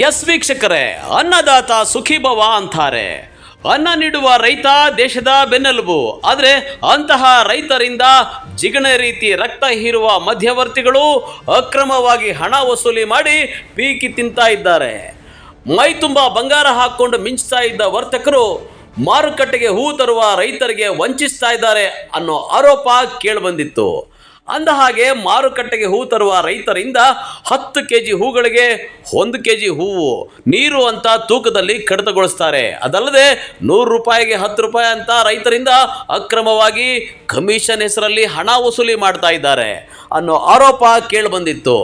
S ವೀಕ್ಷಕರೇ, ಅನ್ನದಾತ ಸುಖೀಭವ ಅಂತಾರೆ. ಅನ್ನ ನೀಡುವ ರೈತ ದೇಶದ ಬೆನ್ನೆಲುಬು. ಆದರೆ ಅಂತಹ ರೈತರಿಂದ ಜಿಗಣೆ ರೀತಿ ರಕ್ತ ಹೀರುವ ಮಧ್ಯವರ್ತಿಗಳು ಅಕ್ರಮವಾಗಿ ಹಣ ವಸೂಲಿ ಮಾಡಿ ಪೀಕಿ ತಿಂತಾ ಇದ್ದಾರೆ. ಮೈ ತುಂಬ ಬಂಗಾರ ಹಾಕೊಂಡು ಮಿಂಚ್ತಾ ಇದ್ದ ವರ್ತಕರು ಮಾರುಕಟ್ಟೆಗೆ ಹೂ ತರುವ ರೈತರಿಗೆ ವಂಚಿಸ್ತಾ ಇದ್ದಾರೆ ಅನ್ನೋ ಆರೋಪ ಕೇಳಿಬಂದಿತ್ತು. ಅಂದ ಹಾಗೆ ಮಾರುಕಟ್ಟೆಗೆ ಹೂ ತರುವ ರೈತರಿಂದ 10 ಕೆಜಿ ಹೂಗಳಿಗೆ 1 ಕೆಜಿ ಹೂವು ನೀರು ಅಂತ ತೂಕದಲ್ಲಿ ಕಡಿತಗೊಳಿಸ್ತಾರೆ. ಅದಲ್ಲದೆ 100 ರೂಪಾಯಿಗೆ 10 ರೂಪಾಯಿ ಅಂತ ರೈತರಿಂದ ಅಕ್ರಮವಾಗಿ ಕಮಿಷನ್ ಹೆಸರಲ್ಲಿ ಹಣ ವಸೂಲಿ ಮಾಡ್ತಾ ಇದ್ದಾರೆ ಅನ್ನೋ ಆರೋಪ ಕೇಳಿಬಂದಿತ್ತು.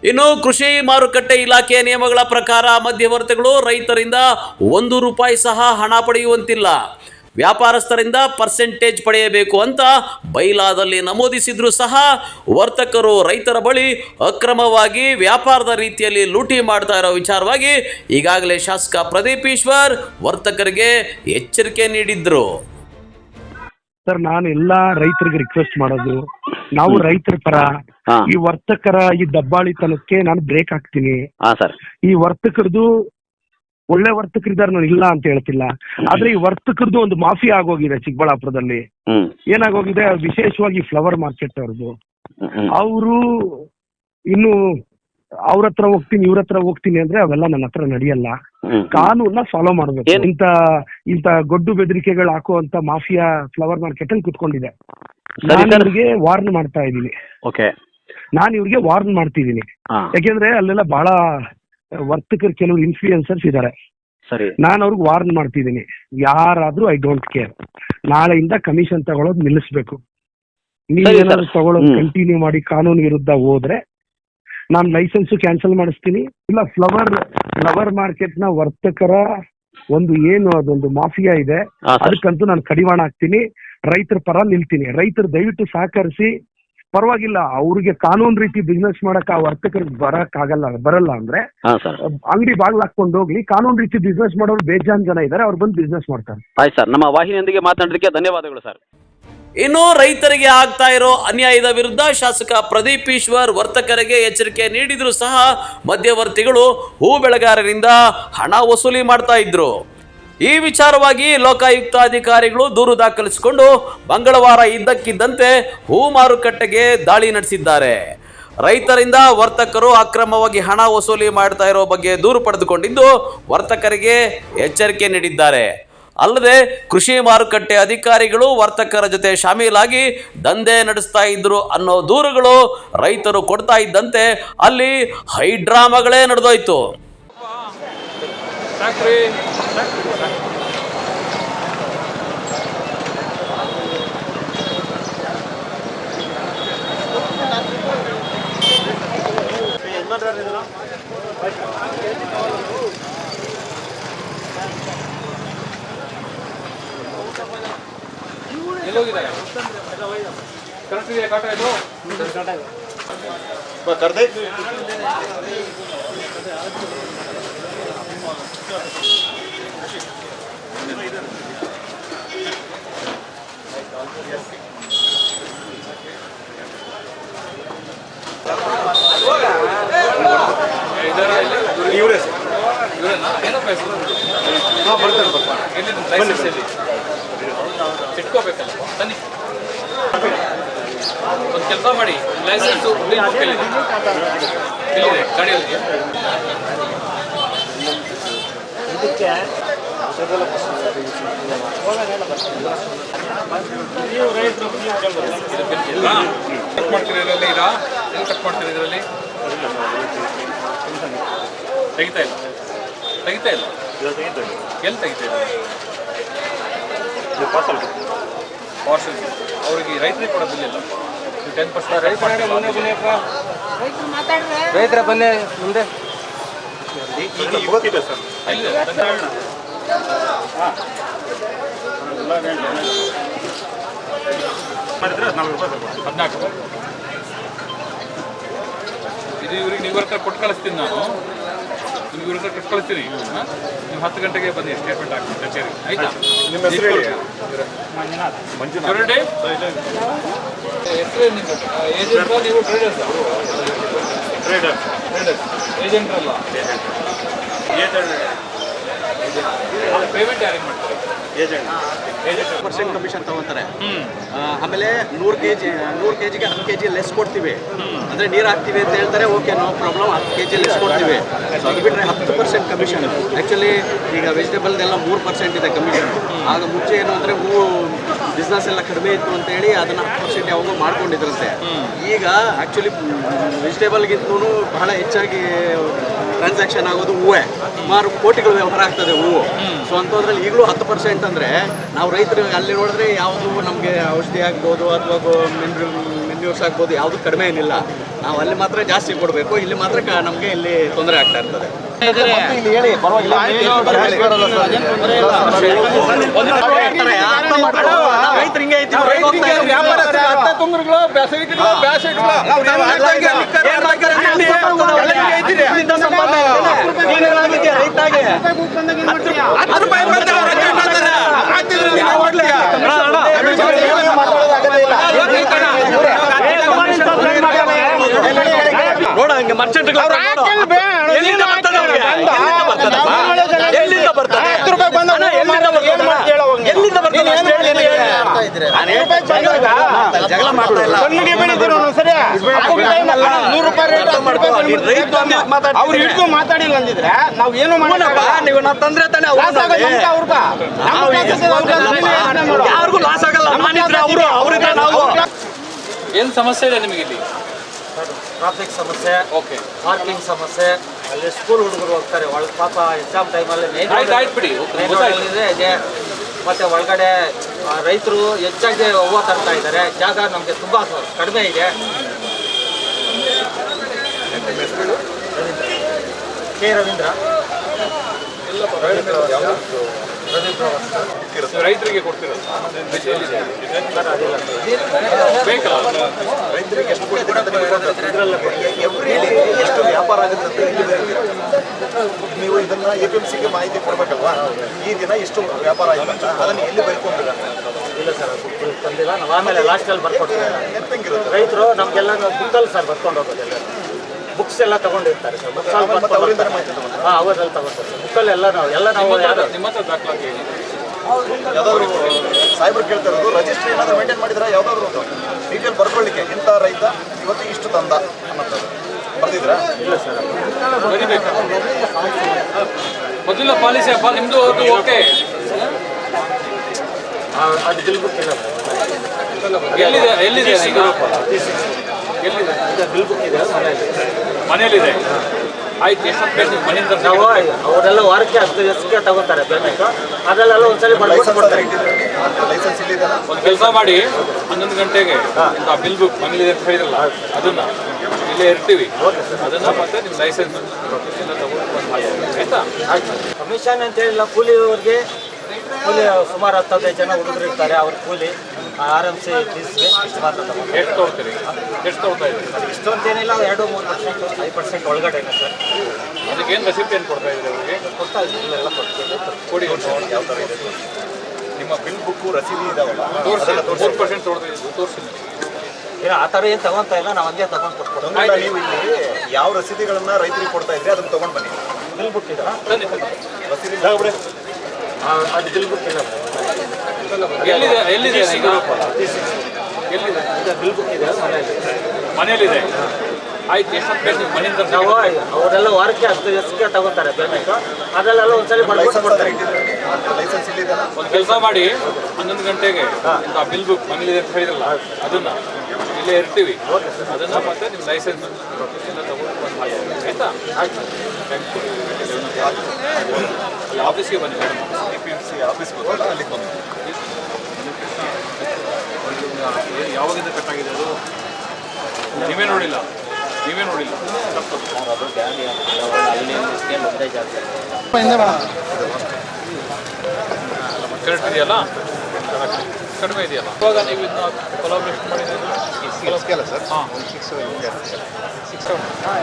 ಇನ್ನು ಕೃಷಿ ಮಾರುಕಟ್ಟೆ ಇಲಾಖೆಯ ನಿಯಮಗಳ ಪ್ರಕಾರ ಮಧ್ಯವರ್ತಿಗಳು ರೈತರಿಂದ 1 ರೂಪಾಯಿ ಸಹ ಹಣ ಪಡೆಯುವಂತಿಲ್ಲ. ವ್ಯಾಪಾರಸ್ಥರಿಂದ ಪರ್ಸೆಂಟೇಜ್ ಪಡೆಯಬೇಕು ಅಂತ ಬೈಲಾದಲ್ಲಿ ನಮೂದಿಸಿದ್ರು ಸಹ ವರ್ತಕರು ರೈತರ ಬಳಿ ಅಕ್ರಮವಾಗಿ ವ್ಯಾಪಾರದ ರೀತಿಯಲ್ಲಿ ಲೂಟಿ ಮಾಡ್ತಾ ಇರೋ ವಿಚಾರವಾಗಿ ಈಗಾಗಲೇ ಶಾಸಕ ಪ್ರದೀಪ್ ಈಶ್ವರ್ ವರ್ತಕರಿಗೆ ಎಚ್ಚರಿಕೆ ನೀಡಿದ್ರು. ಸರ್, ನಾನು ಎಲ್ಲಾ ರೈತರಿಗೆ ರಿಕ್ವೆಸ್ಟ್ ಮಾಡೋದು, ನಾವು ರೈತರ ಪರ. ಈ ವರ್ತಕರ ಈ ದಬ್ಬಾಳಿತನಕ್ಕೆ ನಾನು ಬ್ರೇಕ್ ಹಾಕ್ತೀನಿ. ಈ ವರ್ತಕರದು ಒಳ್ಳೆ ವರ್ತಕರಿದ್ದಾರೆ, ನಾನು ಇಲ್ಲ ಅಂತ ಹೇಳ್ತಿಲ್ಲ. ಆದ್ರೆ ಈ ವರ್ತಕರದು ಒಂದು ಮಾಫಿಯಾ ಆಗೋಗಿದೆ ಚಿಕ್ಕಬಳ್ಳಾಪುರದಲ್ಲಿ. ಏನಾಗೋಗಿದೆ, ವಿಶೇಷವಾಗಿ ಫ್ಲವರ್ ಮಾರ್ಕೆಟ್ ಅವ್ರದ್ದು. ಅವರು ಇನ್ನು ಅವ್ರ ಹತ್ರ ಹೋಗ್ತೀನಿ ಇವ್ರ ಹತ್ರ ಹೋಗ್ತೀನಿ ಅಂದ್ರೆ ಅವೆಲ್ಲ ನನ್ನ ಹತ್ರ ನಡೆಯಲ್ಲ. ಕಾನೂನ್ನ ಫಾಲೋ ಮಾಡ್ಬೇಕು. ಇಂತ ಗೊಡ್ಡು ಬೆದರಿಕೆಗಳು ಹಾಕುವಂತ ಮಾಫಿಯಾ ಫ್ಲವರ್ ಮಾರ್ಕೆಟ್ ಅಲ್ಲಿ ಕುತ್ಕೊಂಡಿದೆ. ನಾನು ಇವ್ರಿಗೆ ವಾರ್ನ್ ಮಾಡ್ತಾ ಇದ್ದೀನಿ. ಮಾಡ್ತಿದ್ದೀನಿ. ಯಾಕೆಂದ್ರೆ ಅಲ್ಲೆಲ್ಲ ಬಹಳ ವರ್ತಕರು ಕೆಲವರು ಇನ್ಫ್ಲೂಯೆನ್ಸರ್ಸ್ ಇದ್ದಾರೆ. ನಾನು ಅವ್ರಿಗೆ ವಾರ್ನ್ ಮಾಡ್ತಿದ್ದೀನಿ, ಯಾರಾದ್ರೂ ಐ ಡೋಂಟ್ ಕೇರ್, ನಾಳೆಯಿಂದ ಕಮಿಷನ್ ತಗೊಳ್ಳೋದು ನಿಲ್ಲಿಸ್ಬೇಕು. ನೀವೇನಾದ್ರು ತಗೊಳ್ಳೋದು ಕಂಟಿನ್ಯೂ ಮಾಡಿ ಕಾನೂನು ವಿರುದ್ಧ ಹೋದ್ರೆ ನಾನು ಲೈಸೆನ್ಸ್ ಕ್ಯಾನ್ಸಲ್ ಮಾಡಿಸ್ತೀನಿ. ಇಲ್ಲ ಫ್ಲವರ್ ಮಾರ್ಕೆಟ್ ನ ವರ್ತಕರ ಅದೊಂದು ಮಾಫಿಯಾ ಇದೆ, ಅದಕ್ಕಂತೂ ನಾನು ಕಡಿವಾಣ ಹಾಕ್ತೀನಿ. ರೈತರ ಪರ ನಿಲ್ತೀನಿ. ರೈತರು ದಯವಿಟ್ಟು ಸಹಕರಿಸಿ. ಪರವಾಗಿಲ್ಲ, ಅವ್ರಿಗೆ ಕಾನೂನು ರೀತಿ ಬಿಸ್ನೆಸ್ ಮಾಡಕ್ ಆ ವರ್ತಕರಿಗೆ ಬರಲ್ಲ ಅಂದ್ರೆ ಅಂಗಡಿ ಬಾಗ್ಲು ಹಾಕೊಂಡು ಹೋಗ್ಲಿ. ಕಾನೂನು ರೀತಿ ಬಿಸ್ನೆಸ್ ಮಾಡೋರು ಬೇಜಾನ್ ಜನ ಇದಾರೆ, ಅವ್ರು ಬಂದು ಬಿಸ್ನೆಸ್ ಮಾಡ್ತಾರೆ. ಆಯ್ತು ಸರ್, ನಮ್ಮ ವಾಹಿನಿಯೊಂದಿಗೆ ಮಾತನಾಡೋದಕ್ಕೆ ಧನ್ಯವಾದಗಳು ಸರ್. ಇನ್ನು ರೈತರಿಗೆ ಆಗ್ತಾ ಇರೋ ಅನ್ಯಾಯದ ವಿರುದ್ಧ ಶಾಸಕ ಪ್ರದೀಪ್ ಈಶ್ವರ್ ವರ್ತಕರಿಗೆ ಎಚ್ಚರಿಕೆ ನೀಡಿದ್ರು ಸಹ ಮಧ್ಯವರ್ತಿಗಳು ಹೂ ಬೆಳೆಗಾರರಿಂದ ಹಣ ವಸೂಲಿ ಮಾಡ್ತಾ ಇದ್ರು. ಈ ವಿಚಾರವಾಗಿ ಲೋಕಾಯುಕ್ತ ಅಧಿಕಾರಿಗಳು ದೂರು ದಾಖಲಿಸಿಕೊಂಡು ಮಂಗಳವಾರ ಇದ್ದಕ್ಕಿದ್ದಂತೆ ಹೂ ಮಾರುಕಟ್ಟೆಗೆ ದಾಳಿ ನಡೆಸಿದ್ದಾರೆ. ರೈತರಿಂದ ವರ್ತಕರು ಅಕ್ರಮವಾಗಿ ಹಣ ವಸೂಲಿ ಮಾಡ್ತಾ ಇರೋ ಬಗ್ಗೆ ದೂರು ಪಡೆದುಕೊಂಡಿದ್ದು ವರ್ತಕರಿಗೆ ಎಚ್ಚರಿಕೆ ನೀಡಿದ್ದಾರೆ. ಅಲ್ಲದೆ ಕೃಷಿ ಮಾರುಕಟ್ಟೆ ಅಧಿಕಾರಿಗಳು ವರ್ತಕರ ಜೊತೆ ಶಾಮೀಲಾಗಿ ದಂಧೆ ನಡೆಸ್ತಾ ಇದ್ರು ಅನ್ನೋ ದೂರುಗಳು ರೈತರು ಕೊಡ್ತಾ ಇದ್ದಂತೆ ಅಲ್ಲಿ ಹೈಡ್ರಾಮಾಗಳೇ ನಡೆದೋಯ್ತು. ಇಟ್ಕೋಬೇಕಲ್ಲ, ಬನ್ನಿ ಒಂದು ಕೆಲಸ ಮಾಡಿ, ಲೈಸೆನ್ಸ್ ಇಲ್ಲಿದೆ ಗಾಡಿಯಲ್ಲಿ. ಕಟ್ ಮಾಡ್ತೀರಿ ಇದರಲ್ಲಿ, ಎಲ್ಲಿ ಕಟ್ ಮಾಡ್ತೀರಿ ಇದರಲ್ಲಿ? ತೆಗಿತಾ ಇಲ್ಲ ಎಲ್ಲಿ ತೆಗಿತಾ ಇಲ್ಲ? ಪಾರ್ಸಲ್ ಅವ್ರಿಗೆ ರೈತರಿಗೆ ಕೊಡೋ ಬಿಲ್ ಇಲ್ಲ. 10% ರೈತರ ಬನ್ನಿ ಮುಂದೆ. ಇದು ಇವ್ರಿಗೆ ನೀವು ಕೊಟ್ಟು ಕಳಿಸ್ತೀನಿ. ನಾನು ನಿಮ್ಗೆ ಇವ್ರ ಕೊಟ್ಟು ಕಳಿಸ್ತೀನಿ. ನೀವು 10 ಗಂಟೆಗೆ ಬನ್ನಿ, ಸ್ಟೇಟ್ಮೆಂಟ್ ಹಾಕ್ತೀನಿ ಕಚೇರಿ. ಆಯ್ತಾ? ನಿಮ್ಮ ಹೆಸರು ಮಂಜುನಾಥ್. ಹೆಸರು ಏಜೆಂಟ್ ನೀವು ಟ್ರೇಡರ್ಸ್ ಏಜೆಂಟ್ ಅಲ್ಲ ಪೇಮೆಂಟ್ ಯಾರಿಗೆ ಮಾಡ್ತಾರೆ? % ಕಮಿಷನ್ ತಗೊಂತಾರೆ. ಆಮೇಲೆ 100 ಕೆಜಿಗೆ 10 ಕೆಜಿ ಲೆಸ್ ಕೊಡ್ತೀವಿ. ಅಂದ್ರೆ ನೀರು ಹಾಕ್ತೀವಿ ಅಂತ ಹೇಳ್ತಾರೆ, okay no problem, 10 KG less ಕೊಡ್ತೀವಿ. ಅದು ಬಿಟ್ಟರೆ 10% ಕಮಿಷನ್. ಆ್ಯಕ್ಚುಲಿ ಈಗ ವೆಜಿಟೇಬಲ್ದೆಲ್ಲ 3% ಇದೆ ಕಮಿಷನ್. ಆಗ ಮುಂಚೆ ಏನು ಅಂದರೆ ಹೂವು ಬಿಸ್ನೆಸ್ ಎಲ್ಲ ಕಡಿಮೆ ಇತ್ತು ಅಂತೇಳಿ ಅದನ್ನು 10% ಯಾವಾಗೂ ಮಾಡ್ಕೊಂಡಿದ್ರಂತೆ. ಈಗ ಆ್ಯಕ್ಚುಲಿ ವೆಜಿಟೇಬಲ್ಗಿಂತಲೂ ಬಹಳ ಹೆಚ್ಚಾಗಿ ಟ್ರಾನ್ಸಾಕ್ಷನ್ ಆಗೋದು ಹೂವೇ. ಸುಮಾರು ಕೋಟಿಗಳು ವ್ಯವಹಾರ ಆಗ್ತದೆ ಹೂವು. ಸೊ ಅಂಥದ್ರಲ್ಲಿ ಈಗಲೂ 10% ಅಂದರೆ ನಾವು ರೈತರಿಗೆ ಅಲ್ಲಿ ನೋಡಿದ್ರೆ ಯಾವುದು ನಮಗೆ ಔಷಧಿ ಆಗ್ಬೋದು ಅಥವಾ ಮೆನ್ಯೂರ್ಸ್ ಆಗ್ಬೋದು, ಯಾವುದು ಕಡಿಮೆ ಏನಿಲ್ಲ. ನಾವು ಅಲ್ಲಿ ಮಾತ್ರ ಜಾಸ್ತಿ ಕೊಡಬೇಕು, ಇಲ್ಲಿ ಮಾತ್ರ ನಮಗೆ ಇಲ್ಲಿ ತೊಂದರೆ ಆಗ್ತಾ ಇರ್ತದೆ. ಹೇಳಿ ಪರವಾಗಿಲ್ಲ, ರೈತರು ಹಿಂಗೆ ನೋಡ ಹಂಗೆ ಮರ್ಚೆಂಟ್ ಎಲ್ಲಿಂದ ಬರ್ತದೆ? ಜಗಳ ಮಾಡ್ತಾ ಇಲ್ಲ. ಮಾತಾಡಿಲ್ಲ ಅಂದಿದ್ರೆ ನಾವು ಏನು ನೀವು ನಾವು ತಂದ್ರೆ ತಾನೆ ಯಾರಿಗೂ ಲಾಸ್ ಆಗಲ್ಲ. ಅವರಿದ್ರೆ ನಾವು. ಏನು ಸಮಸ್ಯೆ ಇದೆ ನಿಮಗೆ ಇಲ್ಲಿ? ಟ್ರಾಫಿಕ್ ಸಮಸ್ಯೆ, ಓಕೆ, ಪಾರ್ಕಿಂಗ್ ಸಮಸ್ಯೆ, ಅಲ್ಲಿ ಸ್ಕೂಲ್ ಹುಡುಗರು ಹೋಗ್ತಾರೆ ಒಳಗೆ, ಪಾಪ ಎಕ್ಸಾಮ್ ಟೈಮಲ್ಲಿ ಆಯ್ತು ಬಿಡಿ, ಇದೆ. ಮತ್ತೆ ಒಳಗಡೆ ರೈತರು ಹೆಚ್ಚಾಗಿ ಹೂವು ತರ್ತಾ ಇದ್ದಾರೆ. ಜಾಗ ನಮಗೆ ತುಂಬಾ ಕಡಿಮೆ ಇದೆ. ಕೆ ರವೀಂದ್ರ ರೈತರಿಗೆ ಕೊಡ್ತಿರೋದು ರೈತರಿಗೆ ಎಷ್ಟು ಎಷ್ಟು ವ್ಯಾಪಾರ ಆಗುತ್ತೆ ಅಂತ ನೀವು ಇದನ್ನ APMCಗೆ ಮಾಹಿತಿ ಕೊಡ್ಬೇಕಲ್ವಾ? ಈ ದಿನ ಎಷ್ಟು ವ್ಯಾಪಾರ ಆಯ್ತು ಅಂತ ಅದನ್ನು ಎಲ್ಲಿ ಬರ್ಕೊಂಡಿಲ್ಲ? ಇಲ್ಲ ಸರ್, ತಂದಿಲ್ಲ. ನಾವು ಆಮೇಲೆ ಲಾಸ್ಟಲ್ಲಿ ಬರ್ಕೊಡ್ತೀವಿ. ರೈತರು ನಮಗೆಲ್ಲ ಬುಕ್ಕಲ್ಲಿ ಸರ್ ಬರ್ಕೊಂಡು ಹೋಗೋದೆಲ್ಲ, ಬುಕ್ಸ್ ಎಲ್ಲ ತಗೊಂಡಿರ್ತಾರೆ ಸರ್. ಬುಕ್ಸ್ ಅವರಲ್ಲಿ ತಗೋತಾರೆ ಬುಕ್ಕಲ್ಲಿ ಎಲ್ಲ ನಾವು ನಿಮ್ಮ ಹತ್ರ ದಾಖಲಾತಿ ಯಾವ್ದಾದ್ರು ಸಾಹೇಬ್ರು ಕೇಳ್ತಾ ಇರೋದು, ರಿಜಿಸ್ಟ್ರಿ ಏನಾದ್ರು ಮೇಂಟೈನ್ ಮಾಡಿದ್ರೆ ಯಾವ್ದಾದ್ರು ಒಂದು ಡೀಟೇಲ್ ಬರ್ಕೊಳ್ಳಿಕ್ಕೆ ಇಂಥ ರೈತ ಇವತ್ತು ಇಷ್ಟು ತಂದ ಅನ್ನೋದು ಬರ್ತಿದ್ರಾ? ಇಲ್ಲ ಸರ್, ಬರಿಬೇಕು. ಮೊದಲ ಪಾಲಿಸಿ ಅಪ್ಪ ನಿಮ್ಮದು ಅದು ಓಕೆ. ಅದು ಬಿಲ್ ಬುಕ್ ಇಲ್ಲ ಎಲ್ಲಿದೆ ಎಲ್ಲಿದೆ ಈಗ? ಎಲ್ಲಿದೆ? ಬಿಲ್ ಬುಕ್ ಇದೆ ಮನೆಯಲ್ಲಿದೆ. ಆಯ್ತು, ಎಷ್ಟು ಬೇಕು ಮನೆಯಿಂದ? ನಾವು ಅವರೆಲ್ಲ ವಾರಕ್ಕೆ 10 ದಿವಸಕ್ಕೆ ತಗೋತಾರೆ ಪೇಮೆಂಟ್. ಅದರಲ್ಲೆಲ್ಲ ಒಂದ್ಸಲಿ ಲೈಸೆನ್ಸ್ ಇಲ್ಲಿದೆ. ಒಂದು ಕೆಲಸ ಮಾಡಿ, 11 ಗಂಟೆಗೆ ಆ ಬಿಲ್ ಬುಕ್ ಮನೇಲಿದೆ ಅಂತ ಹೇಳಿದ್ರಲ್ಲ, ಅದನ್ನ ಇಲ್ಲೇ ಇರ್ತೀವಿ. ಅದನ್ನ ಮತ್ತೆ ನಿಮ್ಮ ಲೈಸೆನ್ಸ್ ಎಲ್ಲ ತಗೊಂಡು ಬಂದು ಹಾಕಿ, ಆಯ್ತಾ? ಕಮಿಷನ್ ಅಂತ ಹೇಳಿಲ್ಲ, ಕೂಲಿಯವ್ರಿಗೆ ಕೂಲಿ ಸುಮಾರು 10-15 ಜನ ಹುಡುಗರು ಇರ್ತಾರೆ. ಅವ್ರ ಕೂಲಿ RMC ಫೀಸ್ಗೆ ಇಷ್ಟು ಮಾತ್ರ ತಗೊಂಡು. ಎಷ್ಟು ತೊಗೊಳ್ತೀರಿ? ಎಷ್ಟು ತೊಗೊಳ್ತಾ ಇದ್ದೀರಿ? ಇಷ್ಟೊಂದೇನಿಲ್ಲ, 2-3%, 5% ಒಳಗಡೆ ಇದೆ ಸರ್. ಅದಕ್ಕೇನು ರೆಸಿಪ್ಟ್ ಏನು ಕೊಡ್ತಾ ಇದ್ದೀರಿ ಅವರಿಗೆ? ಕೊಡ್ತಾ ಇದ್ದೀವಿ, ಎಲ್ಲ ಕೊಡ್ತೀವಿ. ಕೊಡಿ. ಯಾವ ಥರ ಇದೆ ನಿಮ್ಮ ಬಿಲ್ ಬುಕ್ಕು ರಸೀದಿ ಇದಾವಲ್ಲ, ತೋರಿಸಿ. 3% ತೊಗೊಳ್ತಾ ಇದ್ದೀವಿ, ತೋರಿಸಿ. ಇಲ್ಲ, ಆ ಥರ ಏನು ತಗೊಂತ ಇಲ್ಲ, ನಾವು ಹಂಗೆ ತಗೊಂಡು ಕೊಡ್ತೀವಿ. ನೀವು ಇಲ್ಲಿ ಯಾವ ರಸೀದಿಗಳನ್ನ ರೈತರಿಗೆ ಕೊಡ್ತಾ ಇದ್ರೆ ಅದನ್ನ ತಗೊಂಡು ಬನ್ನಿ. ಬಿಲ್ ಬುಕ್ ಇದೆ ರಸೀದಿ ಅದು ಬಿಲ್ ಬುಕ್ ಇಲ್ಲ ಎಲ್ಲಿದೆ ಎಲ್ಲಿದೆ ಈಗ? ಎಲ್ಲಿದೆ? ಬಿಲ್ ಬುಕ್ ಇದೆ ಮನೆಯಲ್ಲಿದೆ. ಆಯ್ತು, ಎಷ್ಟು ಬೇಕು ಮನೆಯಿಂದ? ನಾವು ಅವರೆಲ್ಲ ವಾರಕ್ಕೆ 10 ದಿವಸಕ್ಕೆ ತಗೋತಾರೆ ಪೇಮೆಂಟ್. ಅದರಲ್ಲೆಲ್ಲ ಒಂದ್ಸಲಿ ಕೊಡ್ತಾರೆ. ಲೈಸೆನ್ಸ್ ಇಲ್ಲಿದೆ. ಒಂದು ಕೆಲಸ ಮಾಡಿ, 11 ಗಂಟೆಗೆ ಆ ಬಿಲ್ ಬುಕ್ ಮನೇಲಿದೆ ಅಂತ ಹೇಳಿದ್ರಲ್ಲ, ಅದನ್ನ ಇಲ್ಲೇ ಇರ್ತೀವಿ. ಅದನ್ನ ಮತ್ತೆ ನಿಮ್ಮ ಲೈಸೆನ್ಸ್ ಎಲ್ಲ ತಗೊಂಡು ಬಂದು ಹಾಕಿ, ಆಯ್ತಾ? ಆಫೀಸ್ಗೆ ಬನ್ನಿ. APMC ಆಫೀಸ್ಗೆ ಹೋದಾಗ ಅಲ್ಲಿಗೆ ಬಂದು ಯಾವಾಗಿಂದ ಕಟ್ಟಾಗಿದೆ ಅದು? ನೀವೇ ನೋಡಿಲ್ಲ? ಕರೆಕ್ಟ್ ಇದೆಯಲ್ಲ? ಕಡಿಮೆ ಇದೆಯಲ್ಲ? ಇವಾಗ ನೀವು ಇದನ್ನ ಕೊಲಾಬ್ರೇಷನ್ ಮಾಡಿದ್ದೀರಾ? ಸರ್. ಹಾಂ, 6-7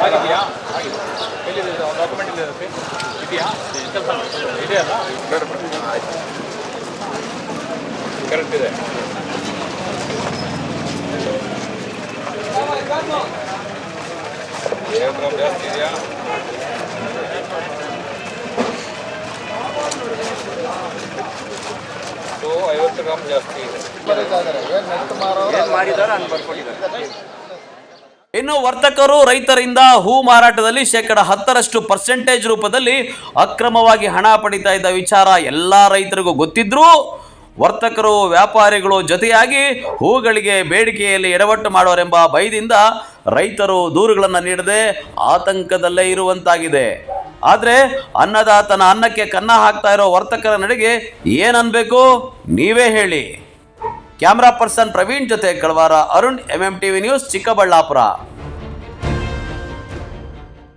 ಆಗಿದೆಯಾ? ಆಗಿದೆ. ಎಲ್ಲಿದೆ ಡಾಕ್ಯುಮೆಂಟ್ ಇದೆ? ಅದಕ್ಕೆ ಇದೆಯಾ? ಕೆಲಸ ಇದೆಯಲ್ಲ? ಕರೆಕ್ಟ್ ಇದೆ. 2 ಗ್ರಾಮ್ ಜಾಸ್ತಿ ಇದೆಯಾ? ಸೊ 50 ಗ್ರಾಮ್ ಜಾಸ್ತಿ ಇದೆ. ಇನ್ನು ವರ್ತಕರು ರೈತರಿಂದ ಹೂ ಮಾರಾಟದಲ್ಲಿ 10% ರೂಪದಲ್ಲಿ ಅಕ್ರಮವಾಗಿ ಹಣ ಪಡಿತಾ ಇದ್ದ ವಿಚಾರ ಎಲ್ಲ ರೈತರಿಗೂ ಗೊತ್ತಿದ್ರೂ ವರ್ತಕರು ವ್ಯಾಪಾರಿಗಳು ಜೊತೆಯಾಗಿ ಹೂಗಳಿಗೆ ಬೇಡಿಕೆಯಲ್ಲಿ ಎಡವಟ್ಟು ಮಾಡೋರೆಂಬ ಭಯದಿಂದ ರೈತರು ದೂರುಗಳನ್ನು ನೀಡದೆ ಆತಂಕದಲ್ಲೇ ಇರುವಂತಾಗಿದೆ. ಆದರೆ ಅನ್ನದಾತನ ಅನ್ನಕ್ಕೆ ಕನ್ನ ಹಾಕ್ತಾ ಇರೋ ವರ್ತಕರ ನಡೆಗೆ ಏನನ್ಬೇಕು ನೀವೇ ಹೇಳಿ. ಕ್ಯಾಮ್ರಾ ಪರ್ಸನ್ ಪ್ರವೀಣ್ ಜೊತೆ ಕಳವಾರ ಅರುಣ್, MMTV ನ್ಯೂಸ್, ಚಿಕ್ಕಬಳ್ಳಾಪುರ.